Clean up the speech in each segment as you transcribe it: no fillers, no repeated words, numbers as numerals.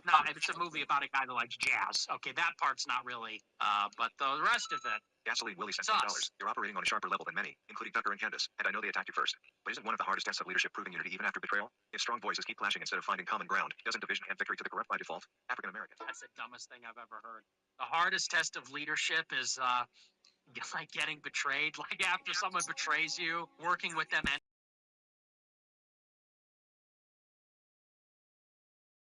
no, it's a movie about a guy that likes jazz. Okay, that part's not really, but the rest of it. Gasoline Willie sent $20. You're operating on a sharper level than many, including Tucker and Candace, and I know they attacked you first. But isn't one of the hardest tests of leadership proving unity even after betrayal? If strong voices keep clashing instead of finding common ground, doesn't division hand victory to the corrupt by default? African American. That's the dumbest thing I've ever heard. The hardest test of leadership is like getting betrayed. Like after someone betrays you, working with them.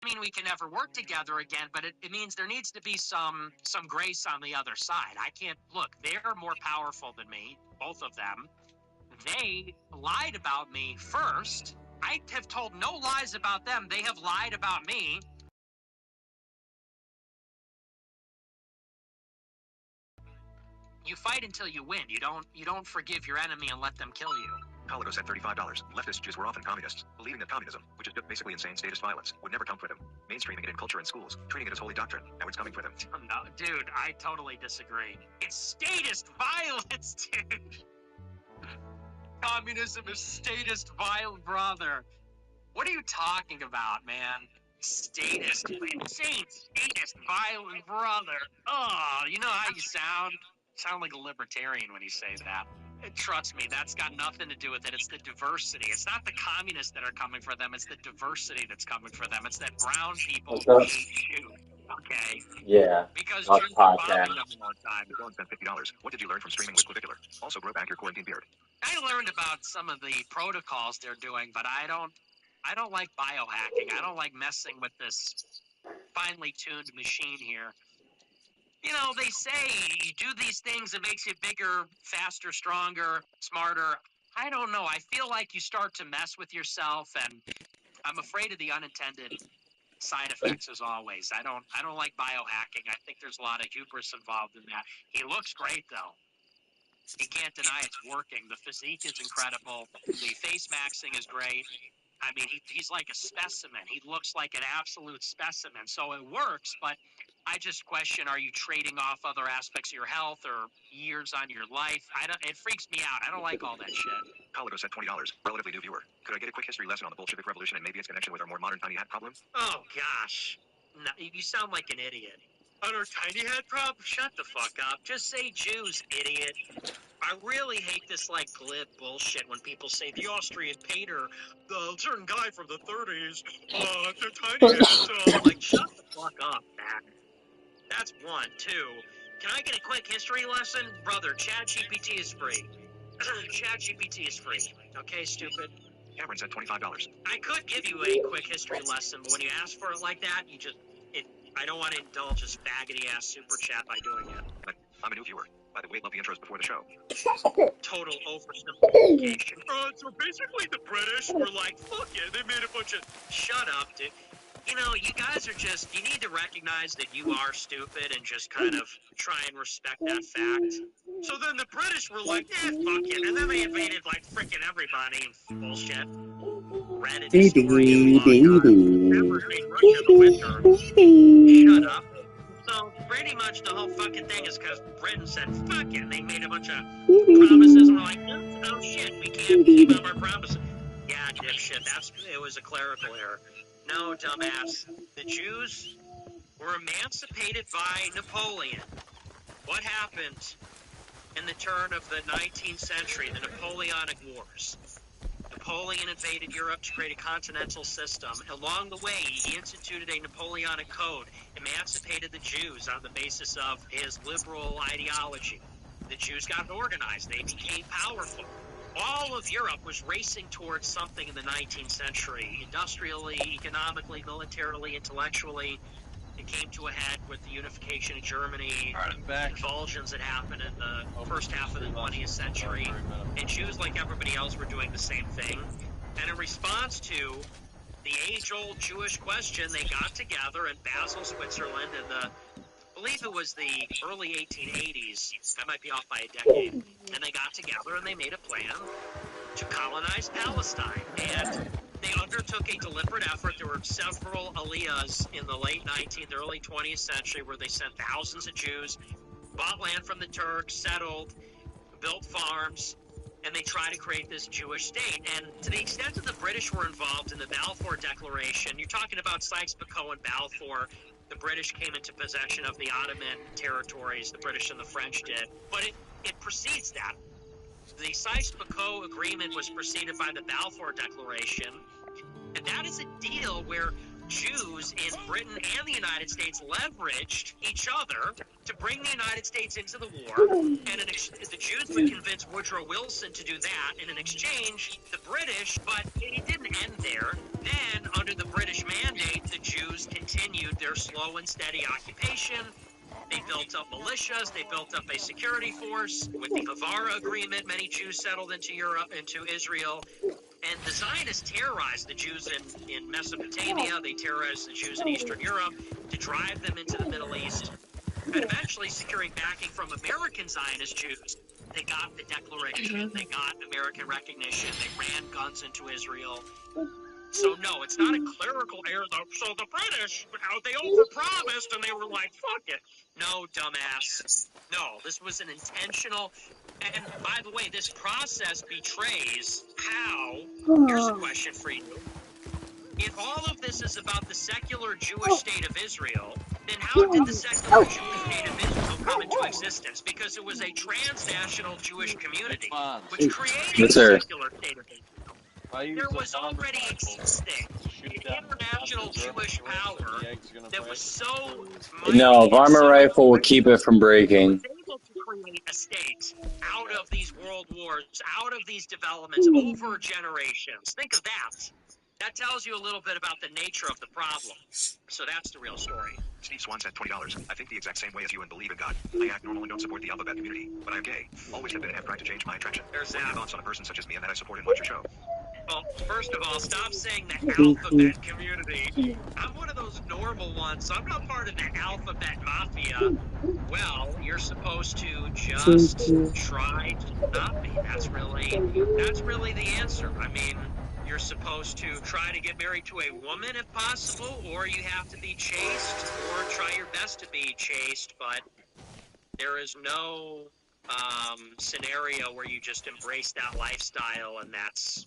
I mean, we can never work together again, but it means there needs to be some grace on the other side. I can't look. They're more powerful than me, both of them. They lied about me first. I have told no lies about them. They have lied about me. You fight until you win. You don't forgive your enemy and let them kill you. Holigo said $35. Leftist Jews were often communists, believing that communism, which is basically insane statist violence, would never come for them. Mainstreaming it in culture and schools, treating it as holy doctrine. Now it's coming for them. No, dude, I totally disagree. It's statist violence, dude. Communism is statist violence, brother. What are you talking about, man? Statist, insane statist violent, brother. Oh, you know how you sound? Sound like a libertarian when you say that. Trust me, that's got nothing to do with it. It's the diversity. It's not the communists that are coming for them. It's the diversity that's coming for them. It's that brown people hate Jews. Okay. Yeah. Because Jews are bombing them all the time. Dawn spent $50. What did you learn from streaming with Clavicular? Also, grow back your quarantine beard. I learned about some of the protocols they're doing, but I don't like biohacking. I don't like messing with this finely tuned machine here. You know, they say you do these things, it makes you bigger, faster, stronger, smarter. I don't know. I feel like you start to mess with yourself, and I'm afraid of the unintended side effects as always. I don't like biohacking. I think there's a lot of hubris involved in that. He looks great, though. You can't deny it's working. The physique is incredible. The face maxing is great. I mean, he's like a specimen. He looks like an absolute specimen. So it works, but I just question, are you trading off other aspects of your health or years on your life? It freaks me out. I don't like all that shit. Holigo said $20. Relatively new viewer. Could I get a quick history lesson on the Bolshevik Revolution and maybe its connection with our more modern tiny hat problem? Oh, gosh. No, you sound like an idiot. On our tiny hat problem? Shut the fuck up. Just say Jews, idiot. I really hate this, like, glib bullshit when people say the Austrian painter, the certain guy from the 30s, the tiny hats, like, shut the fuck up, man. That's one. Two, can I get a quick history lesson? Brother, ChatGPT is free. ChatGPT is free. Okay, stupid? Cameron said $25. I could give you a quick history lesson, but when you ask for it like that, I don't want to indulge this faggoty-ass super chat by doing it. But I'm a new viewer. By the way, love the intros before the show. Total oversimplification. So basically the British were like, fuck it, they made a bunch of... Shut up, dude. You know, you guys are just... You need to recognize that you are stupid and just kind of try and respect that fact. So then the British were like, fuck it. And then they invaded, like, freaking everybody. Bullshit. Reddit story. Never seen Russia in the winter. Shut up. So pretty much the whole fucking thing is because Britain said, fuck it. And they made a bunch of promises and we're like, no shit, we can't keep up our promises. Yeah, dipshit, it was a clerical error. No, dumbass. The Jews were emancipated by Napoleon. What happened in the turn of the 19th century, the Napoleonic Wars? Napoleon invaded Europe to create a continental system. Along the way, he instituted a Napoleonic code, emancipated the Jews on the basis of his liberal ideology. The Jews got organized. They became powerful. All of Europe was racing towards something in the 19th century, industrially, economically, militarily, intellectually. It came to a head with the unification of Germany, convulsions that happened in the first half of the 20th century, and Jews, like everybody else, were doing the same thing. And in response to the age-old Jewish question, they got together in Basel, Switzerland, in the, I believe it was the early 1880s, I might be off by a decade, and they got together and they made a plan to colonize Palestine. And they undertook a deliberate effort. There were several aliyahs in the late 19th, early 20th century where they sent thousands of Jews, bought land from the Turks, settled, built farms, and they try to create this Jewish state. And to the extent that the British were involved in the Balfour Declaration, you're talking about Sykes-Picot and Balfour. The British came into possession of the Ottoman territories, the British and the French did. But it precedes that. The Sykes-Picot Agreement was preceded by the Balfour Declaration, and that is a deal where Jews in Britain and the United States leveraged each other to bring the United States into the war, and the Jews would convince Woodrow Wilson to do that, and in exchange, the British, but it didn't end there. Then, under the British mandate, the Jews continued their slow and steady occupation. They built up militias. They built up a security force. With the Havara Agreement, many Jews settled into Europe, into Israel. And the Zionists terrorized the Jews in Mesopotamia. They terrorized the Jews in Eastern Europe to drive them into the Middle East. And eventually, securing backing from American Zionist Jews, they got the declaration. They got American recognition. They ran guns into Israel. So, no, it's not a clerical error. So the British, they overpromised, and they were like, fuck it. No, dumbass. No, this was an intentional. And by the way, this process betrays how. Here's a question for you. If all of this is about the secular Jewish state of Israel, then how did the secular Jewish state of Israel come into existence? Because it was a transnational Jewish community, which created the secular state of Israel. There was already existing an international Jewish power that was so mighty. No, Varmint Rifle will keep it from breaking. Was able to create a state out of these world wars, out of these developments over generations. Think of that. That tells you a little bit about the nature of the problem. So that's the real story. Steve Swan said $20. I think the exact same way as you and believe in God. I act normal and don't support the alphabet community, but I'm gay. Always have been and have tried to change my attraction. There's What are your that. thoughts on a person such as me and that I support and watch your show? Well, first of all, stop saying the alphabet community. I'm one of those normal ones, so I'm not part of the alphabet mafia. Well, you're supposed to just try to not be. That's really the answer. I mean, you're supposed to try to get married to a woman if possible, or you have to be chaste, or try your best to be chaste, but there is no scenario where you just embrace that lifestyle and that's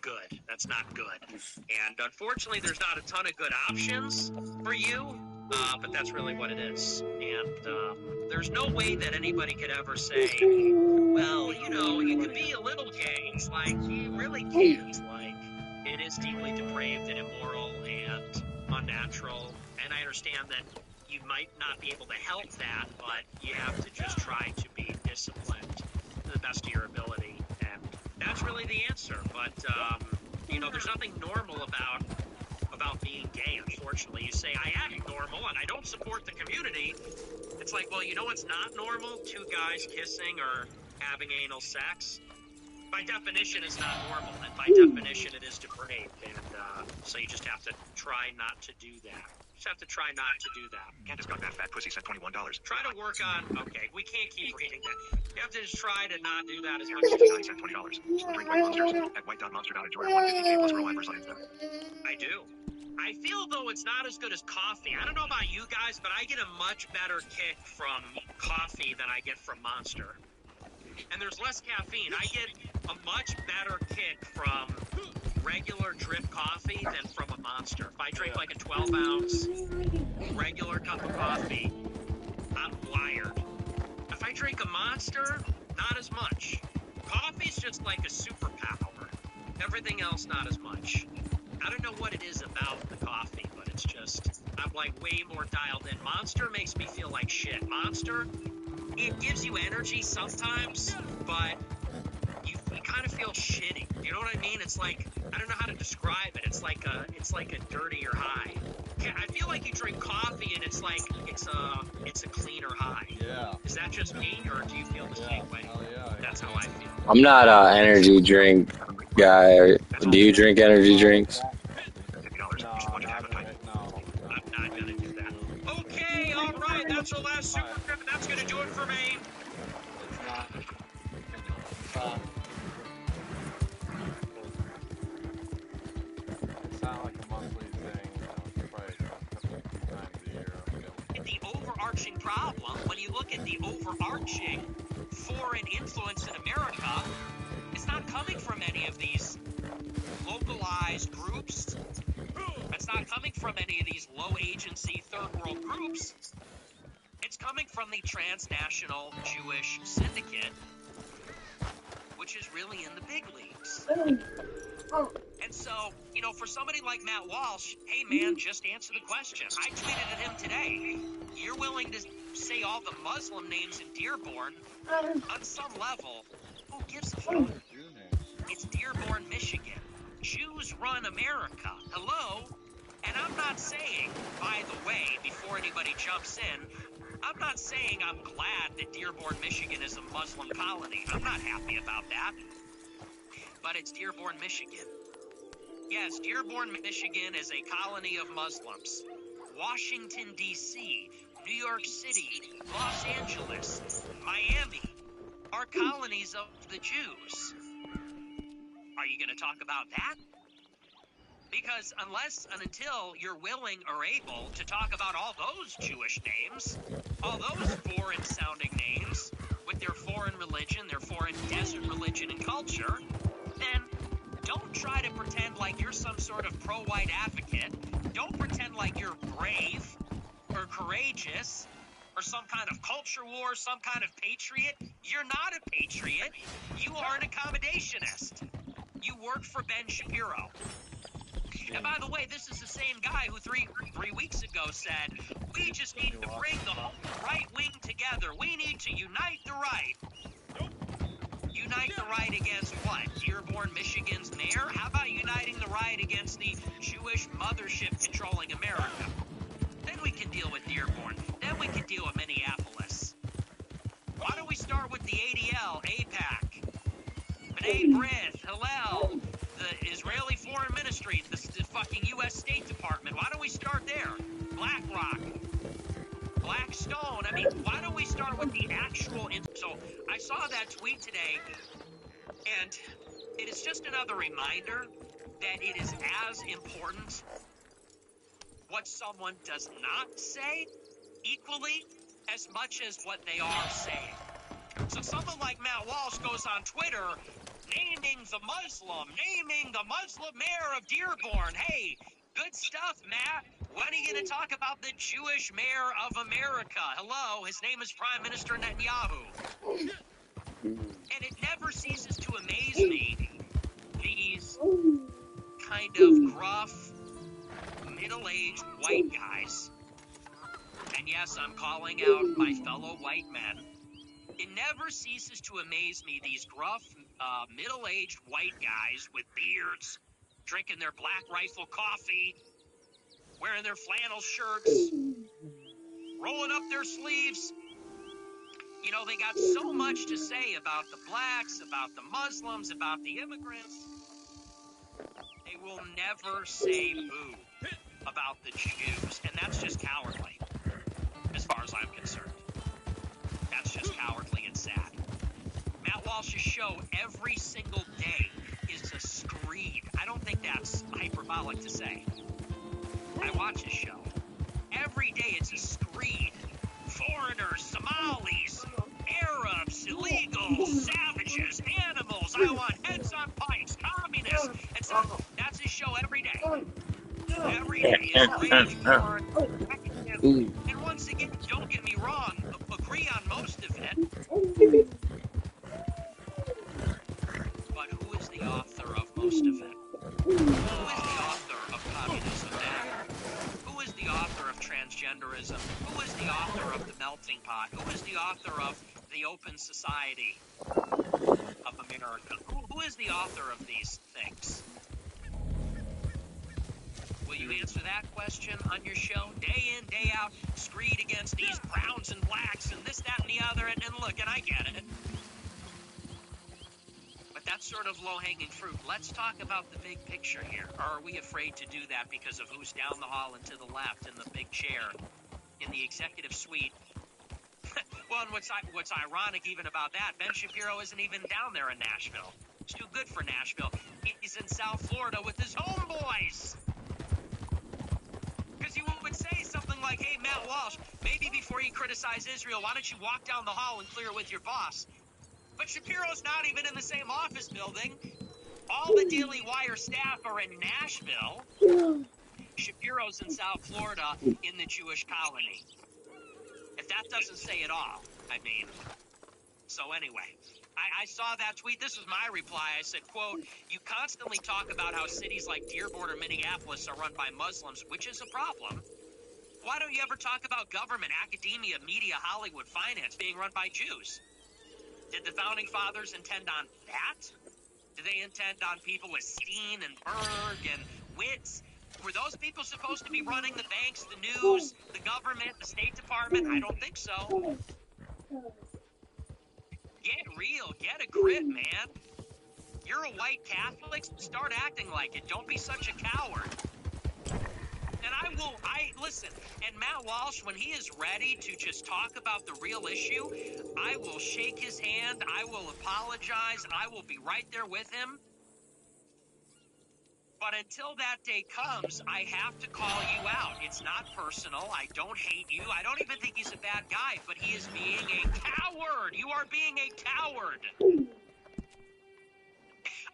good. That's not good. And unfortunately, there's not a ton of good options for you, but that's really what it is. And there's no way that anybody could ever say, well, you could be a little gay. It's like, you really can't. Like, it is deeply depraved and immoral and unnatural. And I understand that you might not be able to help that, but you have to just try to be disciplined to the best of your ability. And that's really the answer. But, there's nothing normal about being gay, unfortunately. You say, I act normal and I don't support the community. It's like, well, what's not normal? Two guys kissing or having anal sex. By definition, it's not normal, and by definition, it is depraved, and so you just have to try not to do that. You just have to try not to do that. Candace got that fat pussy said $21. Try to work on, okay, we can't keep reading that. You have to just try to not do that as much as 59 said $20. Drink White Monsters at white.monster.enjoy 150K plus grow live on Insta. I do. I feel, though, it's not as good as coffee. I don't know about you guys, but I get a much better kick from coffee than I get from Monster. And there's less caffeine. I get a much better kick from regular drip coffee than from a Monster. If I drink like a 12-ounce regular cup of coffee, I'm wired. If I drink a Monster, not as much. Coffee's just like a superpower. Everything else, not as much. I don't know what it is about the coffee, but it's just, I'm like way more dialed in. Monster makes me feel like shit. Monster, it gives you energy sometimes, but you kind of feel shitty. You know what I mean? It's like, I don't know how to describe it. It's like a dirtier high. I feel like you drink coffee and it's like it's a cleaner high. Yeah. Is that just me, or do you feel the same way? Yeah. That's how I feel. I'm not an energy drink guy. Do you drink energy drinks? No. I'm not gonna do that. Okay, all right. That's our last super trip, and that's gonna do it for me. It's not like a monthly thing. It's probably a few times a year. The overarching problem, when you look at the overarching foreign influence in America, It's not coming from any of these localized groups. It's not coming from any of these low agency third world groups. It's coming from the transnational Jewish syndicate, which is really in the big leagues. And so, you know, for somebody like Matt Walsh, hey man, just answer the question. I tweeted at him today. You're willing to say all the Muslim names in Dearborn? On some level, who gives a fuck? It's Dearborn, Michigan. Jews run America. Hello? And I'm not saying, by the way, before anybody jumps in, I'm not saying I'm glad that Dearborn, Michigan is a Muslim colony. I'm not happy about that. But it's Dearborn, Michigan. Yes, Dearborn, Michigan is a colony of Muslims. Washington, D.C., New York City, Los Angeles, Miami are colonies of the Jews. Are you going to talk about that? Because unless and until you're willing or able to talk about all those Jewish names, all those foreign-sounding names, with their foreign religion, their foreign desert religion and culture, then don't try to pretend like you're some sort of pro-white advocate. Don't pretend like you're brave or courageous or some kind of culture war, some kind of patriot. You're not a patriot. You are an accommodationist. You work for Ben Shapiro. And by the way, this is the same guy who three weeks ago said, we just need to bring the whole right wing together. We need to unite the right. Unite the right against what? Dearborn, Michigan's mayor? How about uniting the right against the Jewish mothership controlling America? Then we can deal with Dearborn. Then we can deal with Minneapolis. Why don't we start with the ADL, AIPAC, B'nai B'rith, Hillel, the Israeli Foreign Ministry, the fucking U.S. State Department? Why don't we start there? BlackRock, Blackstone. I mean, why don't we start with the actual... So I saw that tweet today, and it is just another reminder that it is as important what someone does not say equally as much as what they are saying. So someone like Matt Walsh goes on Twitter naming the Muslim mayor of Dearborn. Hey, good stuff, Matt. When are you going to talk about the Jewish mayor of America? Hello, his name is Prime Minister Netanyahu. And it never ceases to amaze me, these kind of gruff, middle-aged white guys. And yes, I'm calling out my fellow white men. It never ceases to amaze me, these gruff, middle-aged white guys with beards, drinking their Black Rifle coffee, wearing their flannel shirts, rolling up their sleeves. You know, they got so much to say about the blacks, about the Muslims, about the immigrants. They will never say boo about the Jews, and that's just cowardly, as far as I'm concerned. That's just cowardly and sad. Matt Walsh's show every single day is a screed. I don't think that's hyperbolic to say. I watch his show. Every day it's a screed. Foreigners, Somalis, Arabs, illegals, savages, animals. I want heads on pikes, communists. And so that's his show every day. Every day is rage porn. And once again, don't get me wrong, agree on most of it. But who is the author of most of it? Who is the author of communism then? Who is the author of transgenderism? Who is the author of the melting pot? Who is the author of the open society of America? Who is the author of these things? Will you answer that question on your show? Day in, day out, screed against these browns and blacks and this, that, and the other. And look, and I get it. But that's sort of low-hanging fruit. Let's talk about the big picture here. Or are we afraid to do that because of who's down the hall and to the left in the big chair in the executive suite? Well, and what's ironic even about that, Ben Shapiro isn't even down there in Nashville. It's too good for Nashville. He's in South Florida with his homeboys. Because he would say something like, hey, Matt Walsh, maybe before you criticize Israel, why don't you walk down the hall and clear with your boss? But Shapiro's not even in the same office building. All the Daily Wire staff are in Nashville. Shapiro's in South Florida in the Jewish colony. If that doesn't say it all, I mean. So anyway, I saw that tweet. This was my reply. I said, quote, "You constantly talk about how cities like Dearborn or Minneapolis are run by Muslims, which is a problem. Why don't you ever talk about government, academia, media, Hollywood, finance being run by Jews? Did the Founding Fathers intend on that? Did they intend on people with Steen and Berg and Witz? Were those people supposed to be running the banks, the news, the government, the State Department? I don't think so. Get real. Get a grip, man. You're a white Catholic. Start acting like it. Don't be such a coward. And listen, and Matt Walsh, when he is ready to just talk about the real issue, I will shake his hand. I will apologize. I will be right there with him. But until that day comes, I have to call you out. It's not personal. I don't hate you. I don't even think he's a bad guy, but he is being a coward. You are being a coward.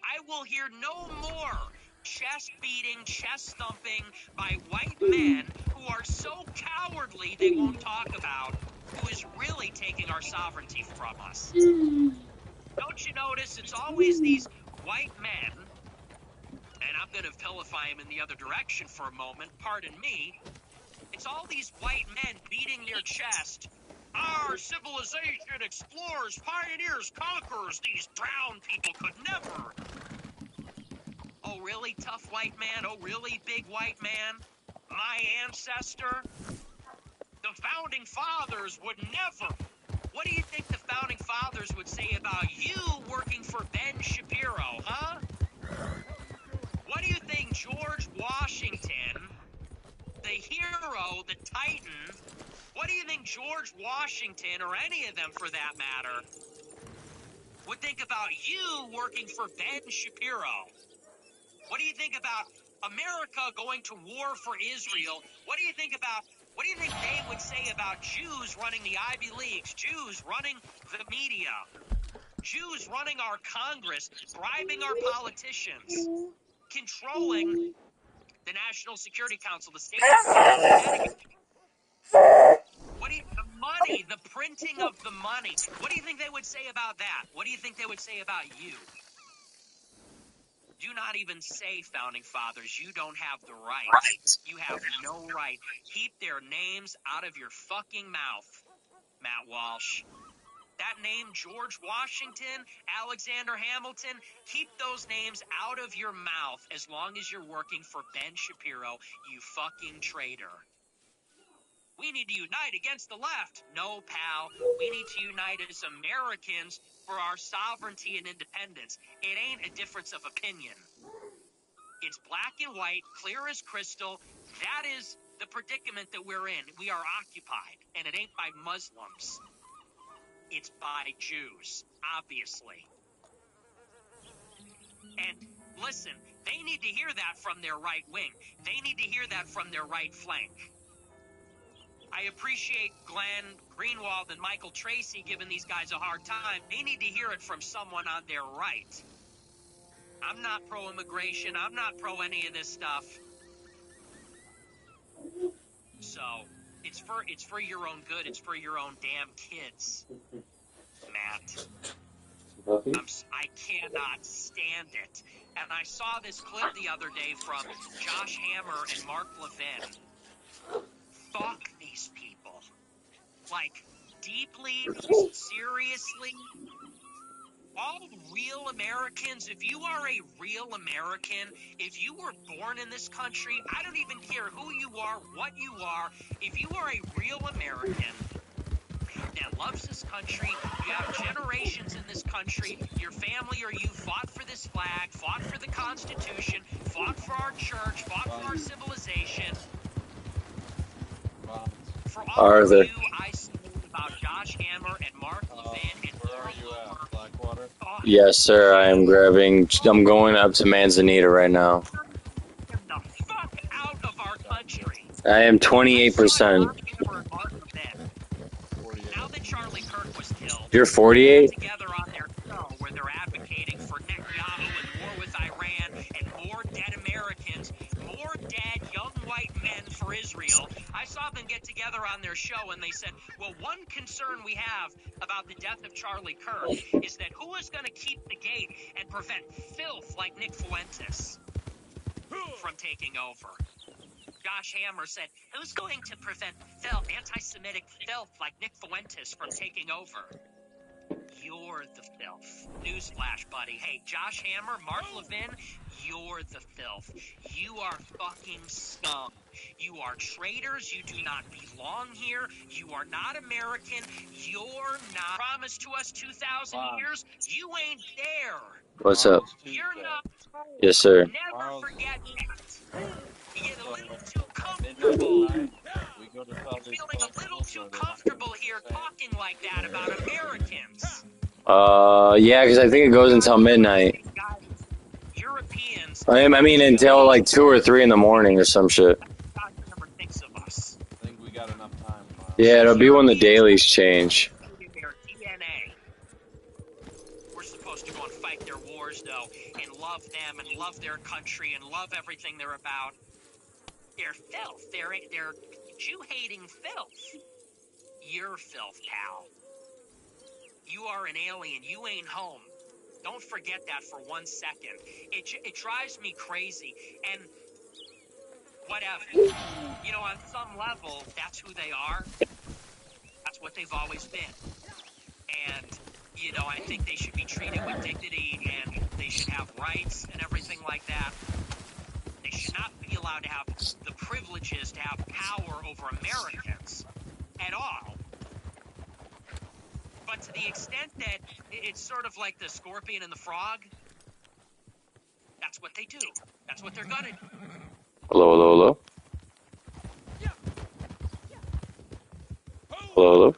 I will hear no more chest beating, chest thumping by white men who are so cowardly they won't talk about who is really taking our sovereignty from us. Don't you notice it's always these white men, and I'm going to vilify him in the other direction for a moment, pardon me. It's all these white men beating their chest. Our civilization, explorers, pioneers, conquerors, these brown people could never. Oh, really, tough white man? Oh, really, big white man? My ancestor? The Founding Fathers would never. What do you think the Founding Fathers would say about you working for Ben Shapiro, huh? What do you think George Washington, the hero, the titan, what do you think George Washington, or any of them for that matter, would think about you working for Ben Shapiro? What do you think about America going to war for Israel? What do you think they would say about Jews running the Ivy Leagues, Jews running the media, Jews running our Congress, bribing our politicians, controlling the National Security Council, the State Department? The money, the printing of the money. What do you think they would say about that? What do you think they would say about you? Do not even say Founding Fathers. You don't have the right. You have no right. Keep their names out of your fucking mouth, Matt Walsh. That name, George Washington, Alexander Hamilton, keep those names out of your mouth as long as you're working for Ben Shapiro, you fucking traitor. We need to unite against the left. No, pal. We need to unite as Americans for our sovereignty and independence. It ain't a difference of opinion. It's black and white, clear as crystal. That is the predicament that we're in. We are occupied, and it ain't by Muslims. It's by Jews, obviously. And listen, they need to hear that from their right wing. They need to hear that from their right flank. I appreciate Glenn Greenwald and Michael Tracy giving these guys a hard time. They need to hear it from someone on their right. I'm not pro-immigration. I'm not pro any of this stuff. So, it's for your own good. It's for your own damn kids, Matt. I cannot stand it. And I saw this clip the other day from Josh Hammer and Mark Levin. Fuck these people. Like, deeply, seriously. All real Americans, if you are a real American, if you were born in this country, I don't even care who you are, what you are, if you are a real American that loves this country, you have generations in this country, your family or you fought for this flag, fought for the Constitution, fought for our church, fought for our civilization. For all of you, I speak about Josh Hammer and Mark Levin and where are you at? Blackwater? Yes, sir. I'm going up to Manzanita right now. Get the fuck out of our country. I am 28%. Now that Charlie Kirk was killed, You're 48? together on their saw them get together on their show, and they said, well, one concern we have about the death of Charlie Kirk is that who is going to keep the gate and prevent filth like Nick Fuentes from taking over? Josh Hammer said, who's going to prevent anti-Semitic filth like Nick Fuentes from taking over? You're the filth. Newsflash, buddy. Hey, Josh Hammer, Mark Levin, you're the filth. You are fucking scum. You are traitors. You do not belong here. You are not American. You're not promised to us 2,000 years. You ain't there. What's up? You're not home. Yes, sir. Never forget that. You get a little too Midnight comfortable. tonight, we go to South East Feeling a little too Festival, so comfortable here talking like that about Americans. Yeah, because I think it goes until midnight. Europeans. I mean, until like 2 or 3 in the morning or some shit. Never thinks of us. I think we got enough time. Yeah, it'll be when the dailies change. Their DNA. We're supposed to go and fight their wars, though, and love them and love their country and love everything they're about. They're filth. They're Jew-hating filth. You're filth, pal. You are an alien. You ain't home. Don't forget that for 1 second. It drives me crazy. And whatever. You know, on some level, that's who they are. That's what they've always been. And, you know, I think they should be treated with dignity and they should have rights and everything like that. They should not be allowed to have the privileges to have power over Americans at all. But to the extent that it's sort of like the scorpion and the frog, that's what they do. That's what they're gonna do. Hello, hello, hello. Hello, hello.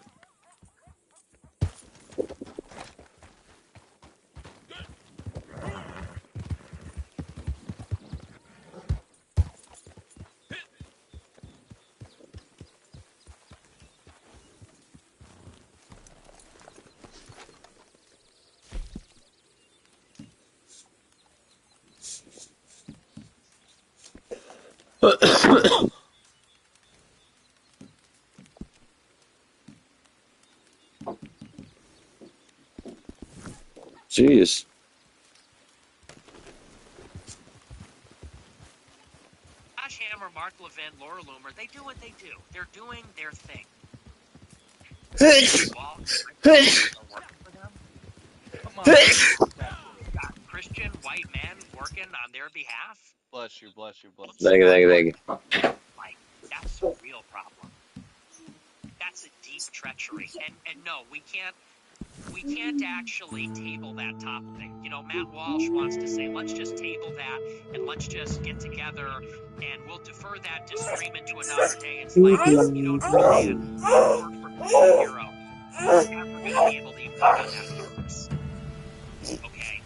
Jeez. Josh Hammer, Mark Levin, Laura Loomer, they do what they do. They're doing their thing. Got Christian white men working on their behalf. Bless you, bless you, bless you. Thank you, thank you, thank you. Like, that's a real problem. That's a deep treachery. And no, we can't actually table that topic. You know, Matt Walsh wants to say, let's just table that and let's just get together and we'll defer that disagreement to another day. It's like, you don't understand. You work for a hero. You're never going to be able to even talk on that purpose. Okay?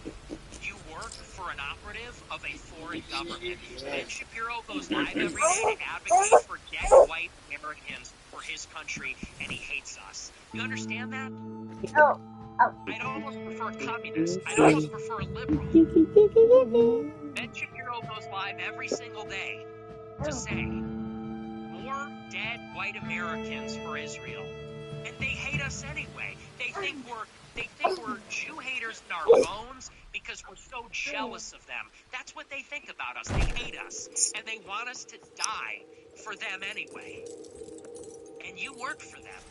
You work for an operative of a foreign government. Ben Shapiro goes live every day to advocate for dead white Americans for his country, and he hates us. You understand that? I'd almost prefer a communist. I'd almost prefer a liberal. Ben Shapiro goes live every single day to say, more dead white Americans for Israel. And they hate us anyway. They think we're Jew haters in our bones because we're so jealous of them. That's what they think about us. They hate us. And they want us to die for them anyway. And you work for them.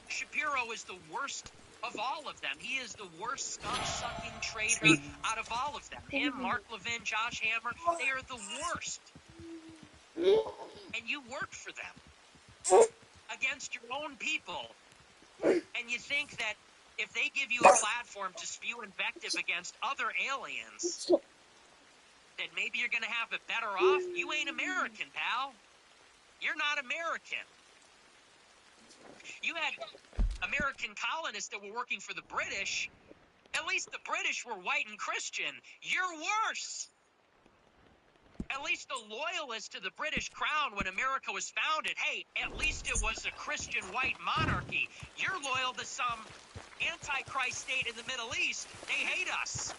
Shapiro is the worst of all of them. He is the worst scum-sucking traitor out of all of them. Him, Mark Levin, Josh Hammer, they are the worst. And you work for them against your own people. And you think that if they give you a platform to spew invective against other aliens, then maybe you're going to have it better off? You ain't American, pal. You're not American. You had American colonists that were working for the British. At least the British were white and Christian. You're worse. At least the loyalists to the British crown when America was founded, hey, at least it was a Christian white monarchy. You're loyal to some antichrist state in the Middle East. They hate us.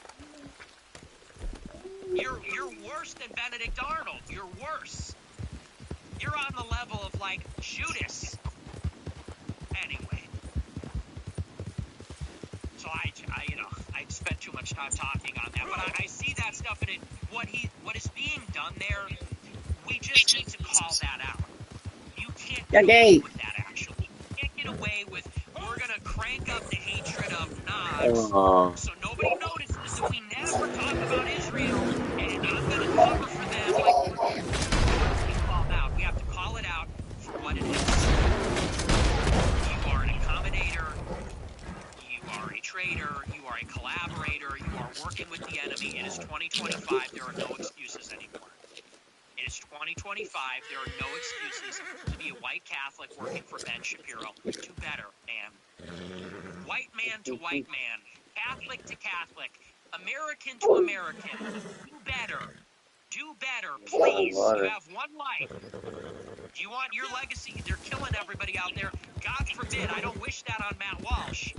You're worse than Benedict Arnold. You're worse. You're on the level of, like, Judas. Anyway. So I spent too much time talking on that. But I see that stuff, and what is being done there, we just need to call that out. You can't get away with that, actually. You can't get away with, we're going to crank up the hatred of Nogs so nobody notices that we never talk about Israel, and I'm going to cover for them. Like, we have to call it out for what it is. You are an accommodator. You are a traitor. You are a collaborator. You are working with the enemy. It is 2025. There are no excuses anymore. It is 2025. There are no excuses to be a white Catholic working for Ben Shapiro. Do better, man. White man to white man. Catholic to Catholic. American to American. Do better. Do better, please. You have one life. Do you want your legacy? They're killing everybody out there. God forbid. I don't wish that on Matt Walsh.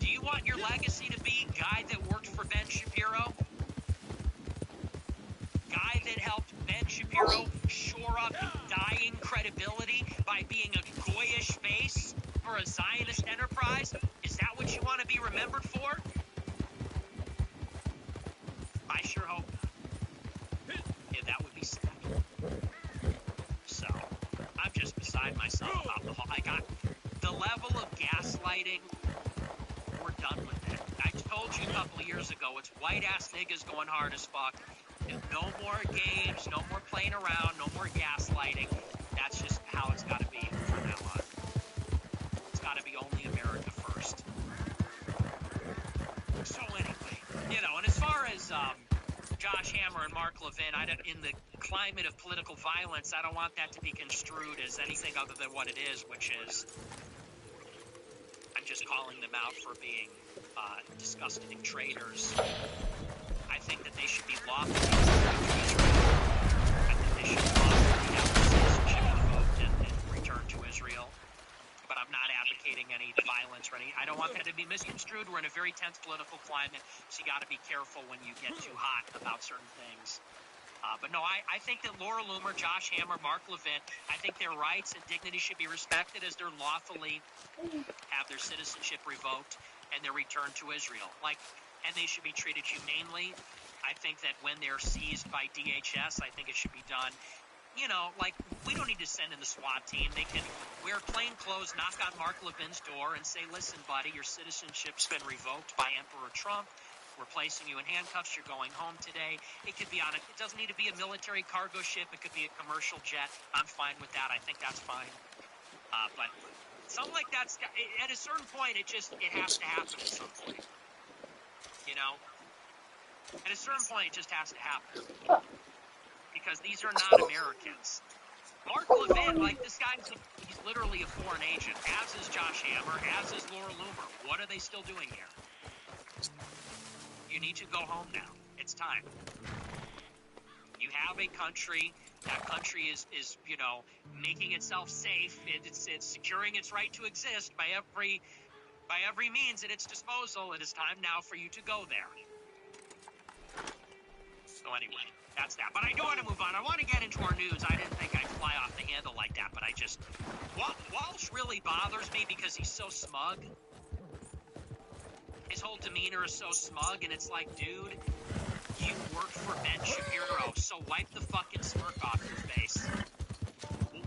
Do you want your legacy to be guy that worked for Ben Shapiro? Guy that helped Ben Shapiro shore up dying credibility by being a goyish face for a Zionist enterprise? Is that what you want to be remembered for? I sure hope not. Yeah, that would be sad. So, I'm just beside myself about the whole. I got the level of gaslighting. We're done with it. I told you a couple of years ago, it's white-ass niggas going hard as fuck. No more games, no more playing around, no more gaslighting. That's just how it's got to be from now on. It's got to be only America first. So anyway, and as far as Josh Hammer and Mark Levin, in the climate of political violence, I don't want that to be construed as anything other than what it is, which is I'm just calling them out for being disgusting traitors. I think that they should be lawfully returned to Israel. I think they should lawfully have their citizenship revoked and returned to Israel. But I'm not advocating any violence or any. I don't want that to be misconstrued. We're in a very tense political climate, so you got to be careful when you get too hot about certain things. But no, I think that Laura Loomer, Josh Hammer, Mark Levin, I think their rights and dignity should be respected as they're lawfully have their citizenship revoked and they're returned to Israel. And they should be treated humanely. I think that when they're seized by DHS, I think it should be done. We don't need to send in the SWAT team. They can wear plain clothes, knock on Mark Levin's door and say, listen, buddy, your citizenship's been revoked by Emperor Trump. We're placing you in handcuffs. You're going home today. It could be it doesn't need to be a military cargo ship. It could be a commercial jet. I'm fine with that. I think that's fine. But something like that, at a certain point, it has to happen at some point. At a certain point, it just has to happen. Because these are not Americans. Mark Levin, this guy, he's literally a foreign agent, as is Josh Hammer, as is Laura Loomer. What are they still doing here? You need to go home now. It's time. You have a country. That country is making itself safe. It's securing its right to exist by every means at its disposal. It is time now for you to go there. So anyway, that's that. But I do want to move on. I want to get into our news. I didn't think I'd fly off the handle like that, but Walsh really bothers me because he's so smug. His whole demeanor is so smug, and it's like, dude, you work for Ben Shapiro, so wipe the fucking smirk off your face.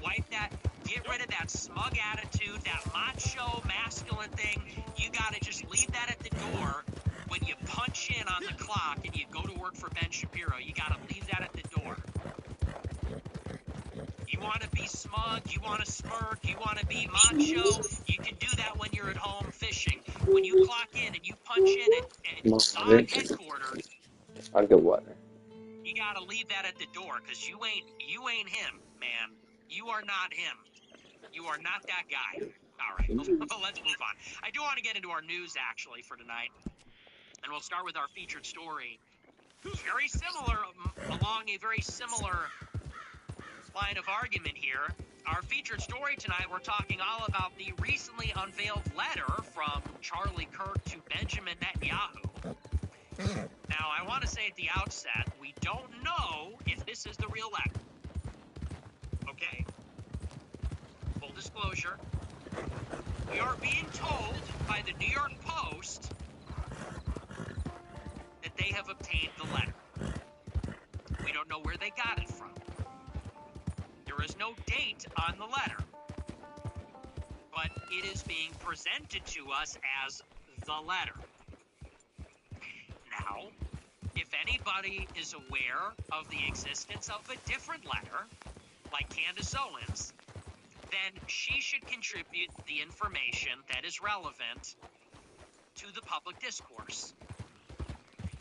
Wipe that. Get rid of that smug attitude, that macho, masculine thing. You gotta just leave that at the door. When you punch in on the clock and you go to work for Ben Shapiro, you got to leave that at the door. You want to be smug, you want to smirk, you want to be macho, you can do that when you're at home fishing. When you clock in and you punch in at SOG headquarters, I'll get water. You got to leave that at the door because you ain't him, man. You are not him. You are not that guy. All right, let's move on. I do want to get into our news, actually, for tonight. And we'll start with our featured story. Very similar, along a very similar line of argument here. Our featured story tonight, we're talking all about the recently unveiled letter from Charlie Kirk to Benjamin Netanyahu. Now, I want to say at the outset, we don't know if this is the real letter. disclosure, we are being told by the New York Post that they have obtained the letter. We don't know where they got it from. There is no date on the letter, but it is being presented to us as the letter. Now, if anybody is aware of the existence of a different letter, like Candace Owens, then she should contribute the information that is relevant to the public discourse.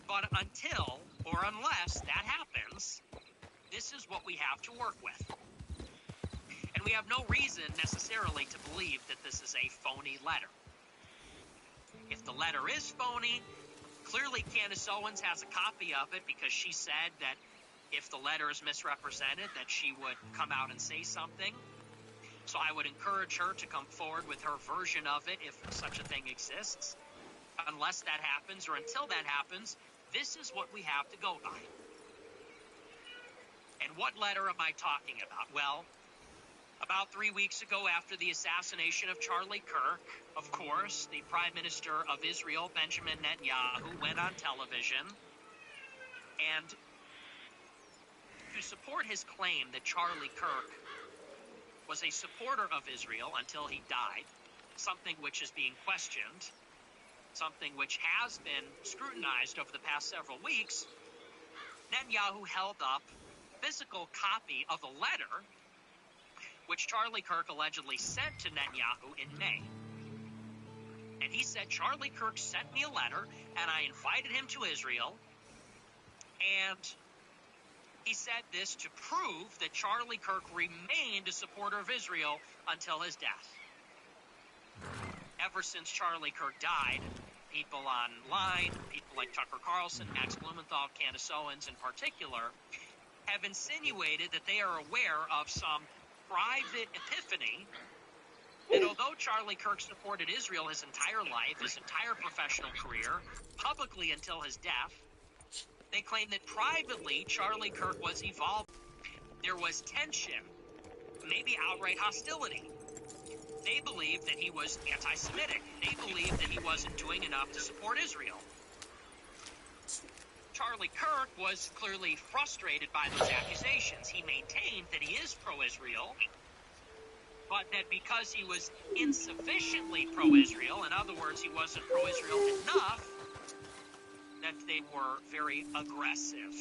But until or unless that happens, this is what we have to work with. And we have no reason necessarily to believe that this is a phony letter. If the letter is phony, clearly Candace Owens has a copy of it because she said that if the letter is misrepresented, that she would come out and say something. So I would encourage her to come forward with her version of it if such a thing exists. Unless that happens or until that happens, this is what we have to go by. And what letter am I talking about? Well, about 3 weeks ago after the assassination of Charlie Kirk, of course, the Prime Minister of Israel, Benjamin Netanyahu, went on television and to support his claim that Charlie Kirk was a supporter of Israel until he died, something which is being questioned, something which has been scrutinized over the past several weeks, Netanyahu held up a physical copy of a letter which Charlie Kirk allegedly sent to Netanyahu in May. And he said, Charlie Kirk sent me a letter, and I invited him to Israel, and he said this to prove that Charlie Kirk remained a supporter of Israel until his death. Ever since Charlie Kirk died, people online, people like Tucker Carlson, Max Blumenthal, Candace Owens in particular, have insinuated that they are aware of some private epiphany that although Charlie Kirk supported Israel his entire life, his entire professional career, publicly until his death, they claim that privately Charlie Kirk was evolved. There was tension, maybe outright hostility. They believed that he was anti-Semitic. They believed that he wasn't doing enough to support Israel. Charlie Kirk was clearly frustrated by those accusations. He maintained that he is pro-Israel, but that because he was insufficiently pro-Israel, in other words, he wasn't pro-Israel enough, that they were very aggressive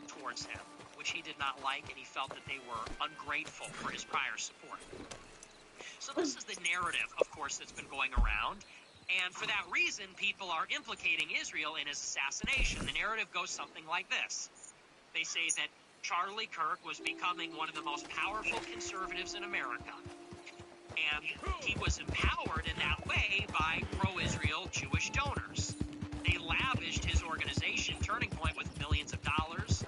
towards him, which he did not like, and he felt that they were ungrateful for his prior support. So this is the narrative, of course, that's been going around, and for that reason, people are implicating Israel in his assassination. The narrative goes something like this. They say that Charlie Kirk was becoming one of the most powerful conservatives in America, and he was empowered in that way by pro-Israel Jewish donors. They lavished his organization, Turning Point, with millions of dollars,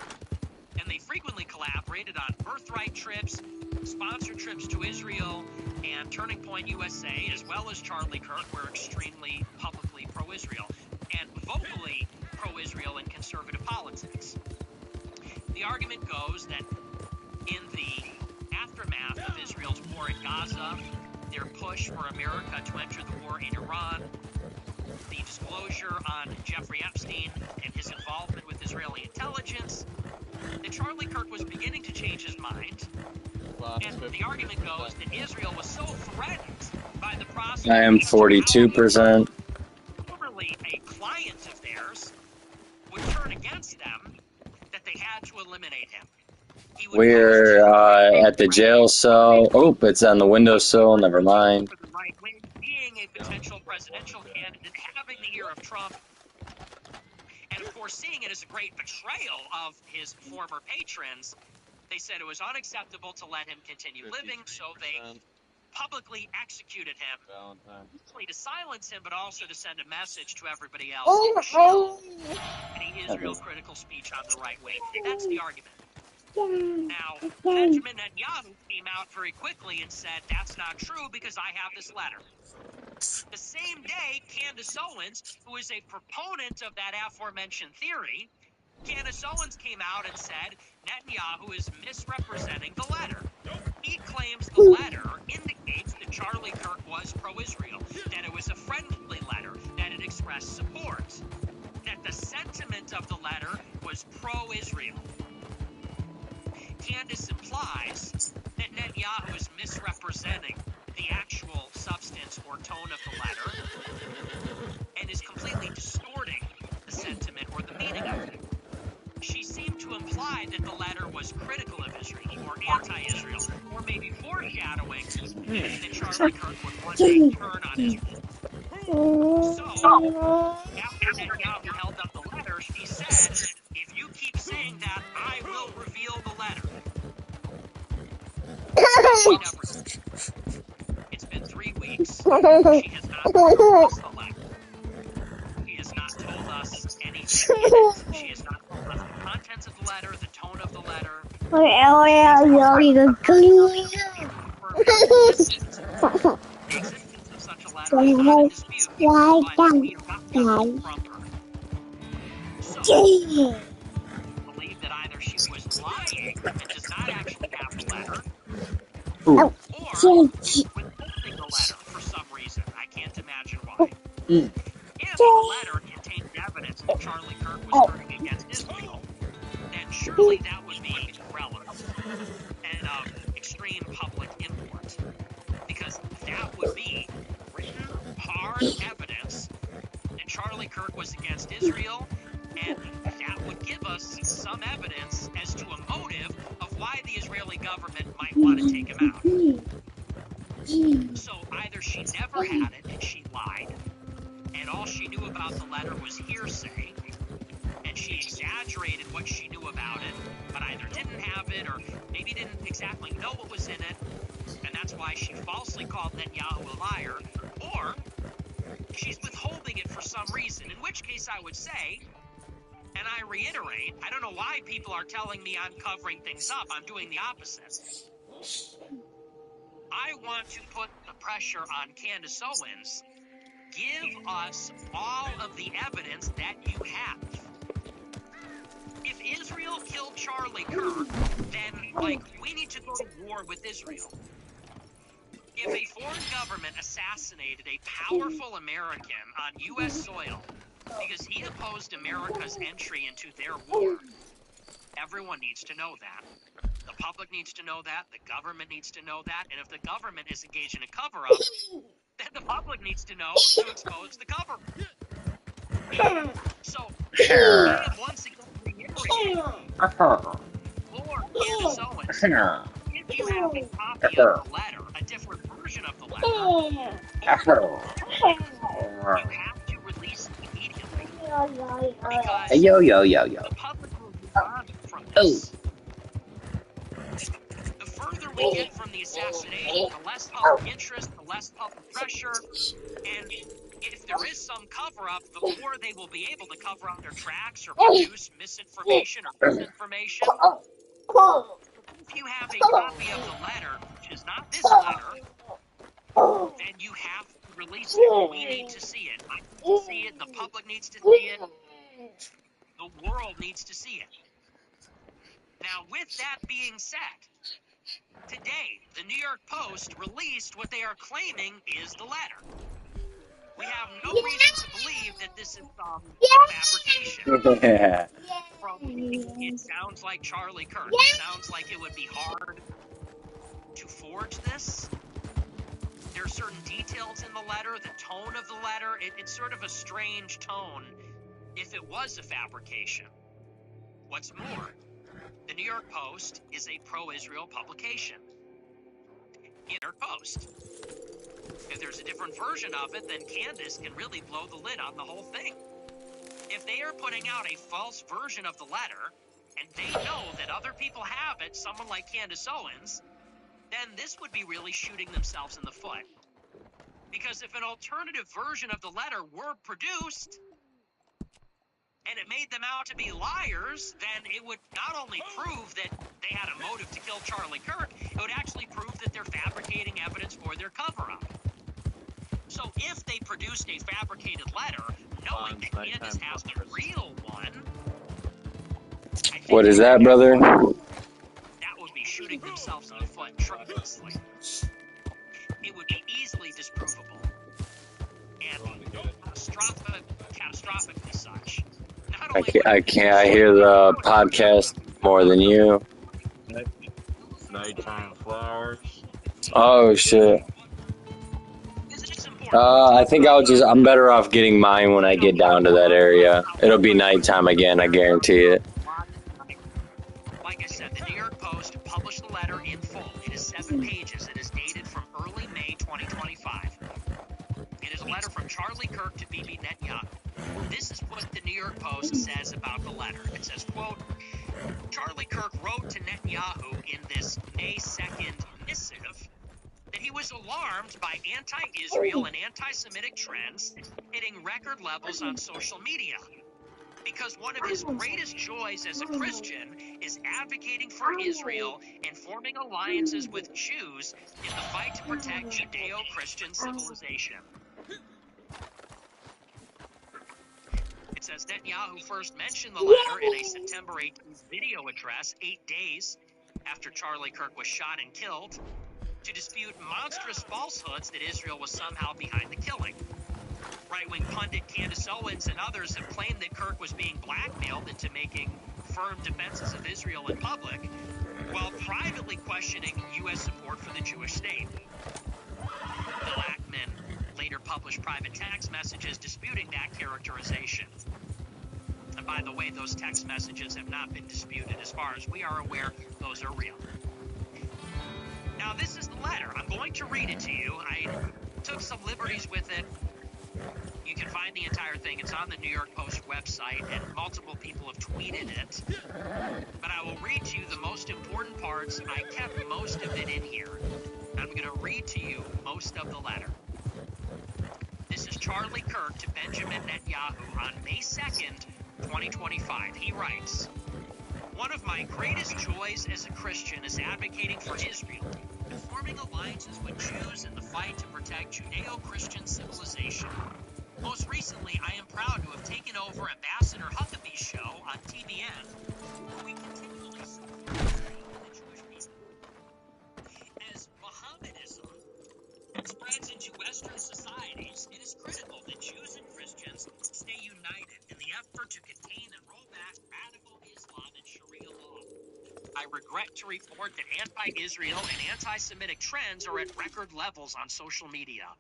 and they frequently collaborated on birthright trips, sponsored trips to Israel, and Turning Point USA, as well as Charlie Kirk, were extremely publicly pro-Israel and vocally pro-Israel in conservative politics. The argument goes that in the aftermath of Israel's war in Gaza, their push for America to enter the war in Iran, the disclosure on Jeffrey Epstein and his involvement with Israeli intelligence, that Charlie Kirk was beginning to change his mind. And the argument goes that Israel was so threatened by the prospect I am 42%. formerly a client of theirs would turn against them, that they had to eliminate him. He would We're at the jail cell. Oh, it's on the windowsill. Never mind. for the right wing, being a potential presidential candidate, having the ear of Trump, and of course seeing it as a great betrayal of his former patrons. They said it was unacceptable to let him continue living, so they publicly executed him, not only to silence him, but also to send a message to everybody else to chill any Israel-critical speech on the right wing. That's the argument. Now, Benjamin Netanyahu came out very quickly and said, that's not true because I have this letter. The same day, Candace Owens, who is a proponent of that aforementioned theory, Candace Owens came out and said Netanyahu is misrepresenting the letter. He claims the letter indicates misrepresenting the actual substance or tone of the letter and is completely distorting the sentiment or the meaning of it. She seemed to imply that the letter was critical of Israel or anti-Israel, or maybe foreshadowing that Charlie Kirk would one day turn on Israel. So, after Netanyahu held up the letter, she said, if you keep saying that, I will reveal the letter. She never did. It's been 3 weeks. She has not told us the letter. She has not told us anything in it. She has not told us the contents of the letter, the tone of the letter. The existence of such a letter is not in dispute, but we have got nothing from her. So, believe that either she was lying and does not actually have the letter, or withholding the letter for some reason. I can't imagine why. If the letter contained evidence that Charlie Kirk was turning against Israel, then surely that would be relevant and of extreme public import. Because that would be written, hard evidence that Charlie Kirk was against Israel, and that would give us some evidence as to a motive of why the Israeli government might want to take him out. So either she never had it and she lied, and all she knew about the letter was hearsay, and she exaggerated what she knew about it, but either didn't have it or maybe didn't exactly know what was in it, and that's why she falsely called Netanyahu a liar, or she's withholding it for some reason, in which case I would say, and I reiterate, I don't know why people are telling me I'm covering things up. I'm doing the opposite. I want to put the pressure on Candace Owens. Give us all of the evidence that you have. If Israel killed Charlie Kirk, then, we need to go to war with Israel. If a foreign government assassinated a powerful American on U.S. soil because he opposed America's entry into their war, everyone needs to know that. The public needs to know that. The government needs to know that. And if the government is engaged in a cover-up, then the public needs to know to expose the government. So, I am once again reiterating, Lord Candace Owens, if you have a copy of the letter, a different version of the letter, you have to release it immediately. Because the public will move on from this. The further we get from the assassination, the less public interest, the less public pressure, and if there is some cover-up, the more they will be able to cover up their tracks or produce misinformation or disinformation. If you have a copy of the letter, which is not this letter, then you have to release it. We need to see it. I need to see it. The public needs to see it. The world needs to see it. Now, with that being said, today, the New York Post released what they are claiming is the letter. We have no reason to believe that this is some fabrication. It sounds like Charlie Kirk. It sounds like it would be hard to forge this. There are certain details in the letter, the tone of the letter. It's sort of a strange tone if it was a fabrication. What's more, the New York Post is a pro-Israel publication. New York Post. If there's a different version of it, then Candace can really blow the lid on the whole thing. If they are putting out a false version of the letter, and they know that other people have it, someone like Candace Owens, then this would be really shooting themselves in the foot. Because if an alternative version of the letter were produced, and it made them out to be liars, then it would not only prove that they had a motive to kill Charlie Kirk, it would actually prove that they're fabricating evidence for their cover-up. So if they produced a fabricated letter, knowing that Candace has the real one, what is that, brother? That would be shooting themselves in the foot tremendously. It would be easily disprovable. And catastrophically such. I hear the podcast more than you. Nighttime flowers. Oh shit. Important. I think I'm better off getting mine when I get down to that area. It'll be nighttime again, I guarantee it. Like I said, the New York Post published the letter in full. It is 7 pages. It is dated from early May 2025. It is a letter from Charlie Kirk to Bibi Netanyahu. This is what the New York Post says about the letter. It says, quote, Charlie Kirk wrote to Netanyahu in this May 2nd missive that he was alarmed by anti-Israel and anti-Semitic trends hitting record levels on social media. Because one of his greatest joys as a Christian is advocating for Israel and forming alliances with Jews in the fight to protect Judeo-Christian civilization. It says Netanyahu first mentioned the letter in a September 18th video address 8 days after Charlie Kirk was shot and killed to dispute monstrous falsehoods that Israel was somehow behind the killing. Right-wing pundit Candace Owens and others have claimed that Kirk was being blackmailed into making firm defenses of Israel in public, while privately questioning U.S. support for the Jewish state. Bill Ackman later published private text messages disputing that characterization. And by the way, those text messages have not been disputed. As far as we are aware, those are real. Now, this is the letter. I'm going to read it to you. I took some liberties with it. You can find the entire thing. It's on the New York Post website, and multiple people have tweeted it. But I will read to you the most important parts. I kept most of it in here. I'm going to read to you most of the letter. This is Charlie Kirk to Benjamin Netanyahu on May 2nd, 2025. He writes, one of my greatest joys as a Christian is advocating for Israel and forming alliances with Jews in the fight to protect Judeo-Christian civilization. Most recently, I am proud to have taken over Ambassador Huckabee's show on TBN, where we continually support Israel and the Jewish people. As Mohammedanism spreads into Western societies, it is critical that Jews and Christians stay united in the effort to contain and roll back radical Islam and Sharia law. I regret to report that anti-Israel and anti-Semitic trends are at record levels on social media.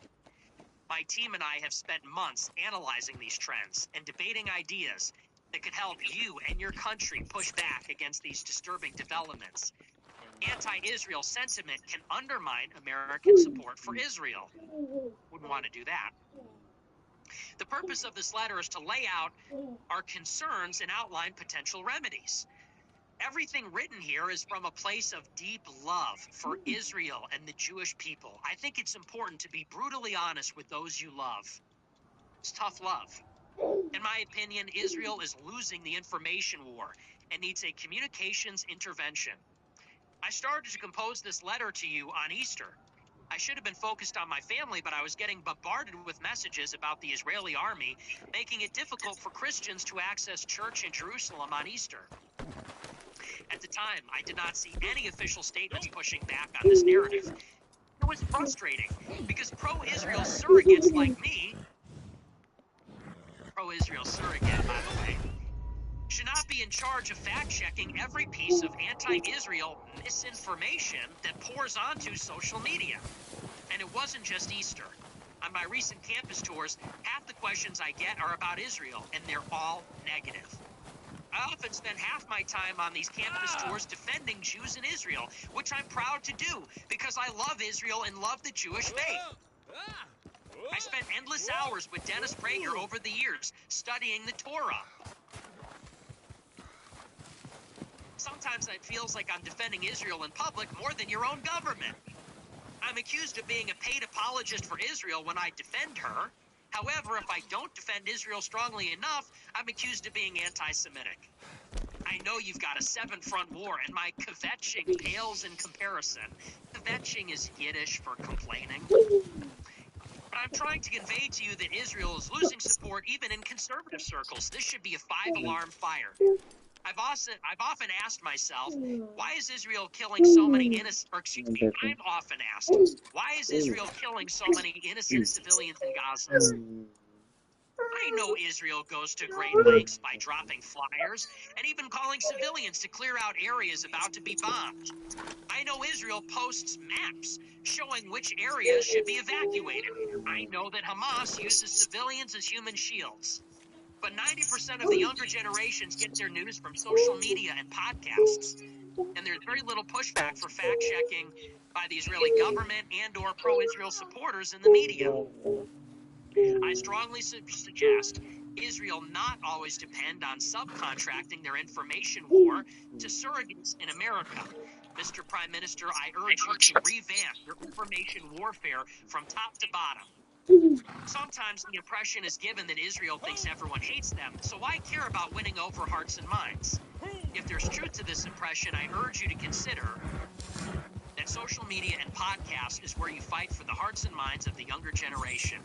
My team and I have spent months analyzing these trends and debating ideas that could help you and your country push back against these disturbing developments. Anti-Israel sentiment can undermine American support for Israel. Wouldn't want to do that. The purpose of this letter is to lay out our concerns and outline potential remedies. Everything written here is from a place of deep love for Israel and the Jewish people. I think it's important to be brutally honest with those you love. It's tough love. In my opinion, Israel is losing the information war and needs a communications intervention. I started to compose this letter to you on Easter. I should have been focused on my family, but I was getting bombarded with messages about the Israeli army, making it difficult for Christians to access church in Jerusalem on Easter. At the time, I did not see any official statements pushing back on this narrative. It was frustrating because pro-Israel surrogates like me, pro-Israel surrogate, by the way, should not be in charge of fact-checking every piece of anti-Israel misinformation that pours onto social media. And it wasn't just Easter. On my recent campus tours, half the questions I get are about Israel, and they're all negative. I often spend half my time on these campus tours defending Jews in Israel, which I'm proud to do because I love Israel and love the Jewish faith. I spent endless hours with Dennis Prager over the years studying the Torah. Sometimes it feels like I'm defending Israel in public more than your own government. I'm accused of being a paid apologist for Israel when I defend her. However, if I don't defend Israel strongly enough, I'm accused of being anti-Semitic. I know you've got a seven-front war, and my kvetching pales in comparison. Kvetching is Yiddish for complaining. But I'm trying to convey to you that Israel is losing support even in conservative circles. This should be a five-alarm fire. I've often asked myself, why is Israel killing so many innocent, or excuse me, I'm often asked, why is Israel killing so many innocent civilians in Gaza? I know Israel goes to great lengths by dropping flyers and even calling civilians to clear out areas about to be bombed. I know Israel posts maps showing which areas should be evacuated. I know that Hamas uses civilians as human shields. But 90% of the younger generations get their news from social media and podcasts. And there's very little pushback for fact-checking by the Israeli government and or pro-Israel supporters in the media. I strongly suggest Israel not always depend on subcontracting their information war to surrogates in America. Mr. Prime Minister, I urge you to revamp your information warfare from top to bottom. Sometimes the impression is given that Israel thinks everyone hates them, so I care about winning over hearts and minds. If there's truth to this impression, I urge you to consider that social media and podcasts is where you fight for the hearts and minds of the younger generation.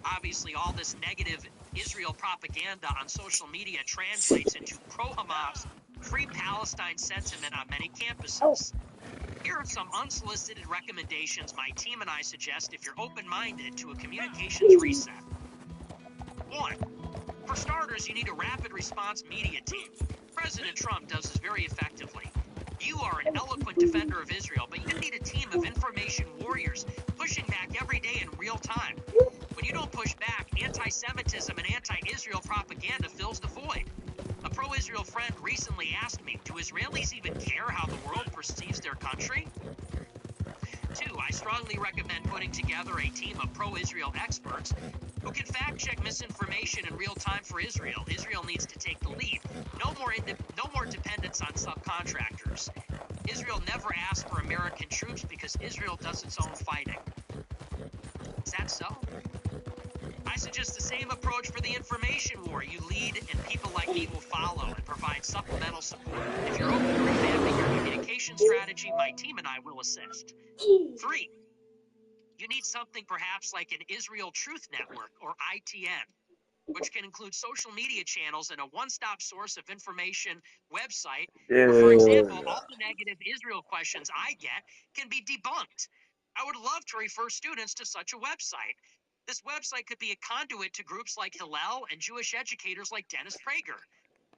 Obviously, all this negative Israel propaganda on social media translates into pro-Hamas, free Palestine sentiment on many campuses. Here are some unsolicited recommendations my team and I suggest if you're open-minded to a communications reset. 1. For starters, you need a rapid response media team. President Trump does this very effectively. You are an eloquent defender of Israel, but you need a team of information warriors pushing back every day in real time. When you don't push back, anti-Semitism and anti-Israel propaganda fills the void. A pro-Israel friend recently asked me, do Israelis even care how the world perceives their country? 2. I strongly recommend putting together a team of pro-Israel experts who can fact-check misinformation in real time for Israel. Israel needs to take the lead. No more dependence on subcontractors. Israel never asked for American troops because Israel does its own fighting. Is that so? I suggest the same approach for the information war. You lead, and people like me will follow and provide supplemental support. If you're open to revamping your communication strategy, my team and I will assist. 3. You need something perhaps like an Israel Truth Network, or ITN, which can include social media channels and a one-stop source of information website where, for example, all the negative Israel questions I get can be debunked. I would love to refer students to such a website. This website could be a conduit to groups like Hillel and Jewish educators like Dennis Prager.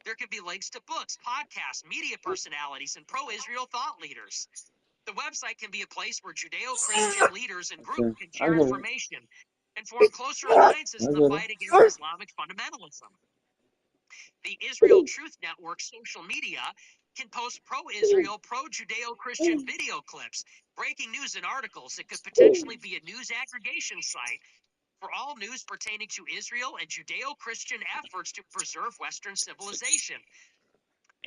There could be links to books, podcasts, media personalities, and pro-Israel thought leaders. The website can be a place where Judeo-Christian leaders and groups can I share get it. information and form closer alliances I in the get it. fight against Islamic fundamentalism. The Israel Truth Network social media can post pro-Israel, pro-Judeo-Christian video clips, breaking news and articles. It could potentially be a news aggregation site for all news pertaining to Israel and Judeo-Christian efforts to preserve Western civilization.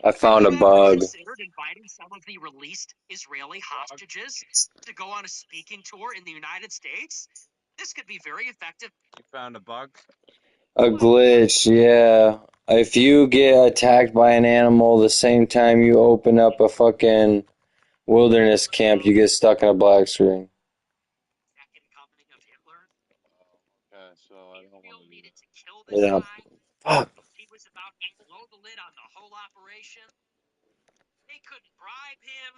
I Have found you a ever bug. considered inviting some of the released Israeli hostages to go on a speaking tour in the United States? This could be very effective. You found a bug? A glitch, yeah. If you get attacked by an animal the same time you open up a fucking wilderness camp, you get stuck in a black screen. Second coming of Hitler. Okay, so I don't want Israel to do needed that. to kill this Yeah. guy. Fuck. He was about to blow the lid on the whole operation. They couldn't bribe him.